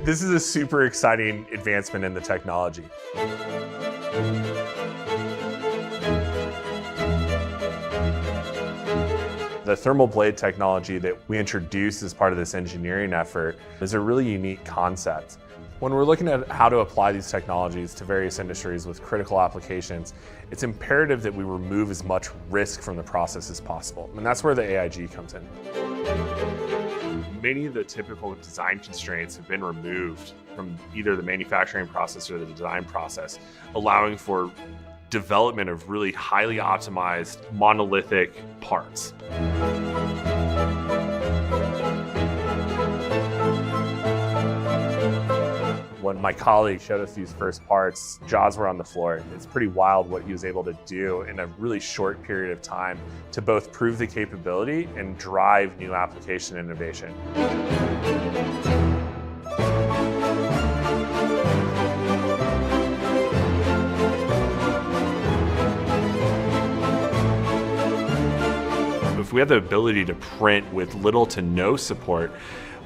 This is a super exciting advancement in the technology. The thermal blade technology that we introduced as part of this engineering effort is a really unique concept. When we're looking at how to apply these technologies to various industries with critical applications, it's imperative that we remove as much risk from the process as possible. And that's where the AIG comes in. Many of the typical design constraints have been removed from either the manufacturing process or the design process, allowing for development of really highly optimized monolithic parts. When my colleague showed us these first parts, jaws were on the floor. It's pretty wild what he was able to do in a really short period of time to both prove the capability and drive new application innovation. If we have the ability to print with little to no support,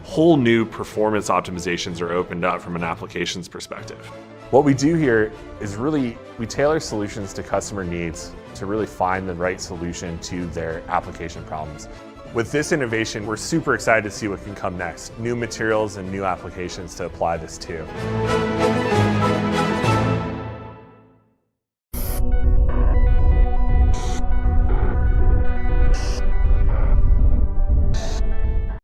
whole new performance optimizations are opened up from an applications perspective. What we do here is we tailor solutions to customer needs to really find the right solution to their application problems. With this innovation, we're super excited to see what can come next, new materials and new applications to apply this to.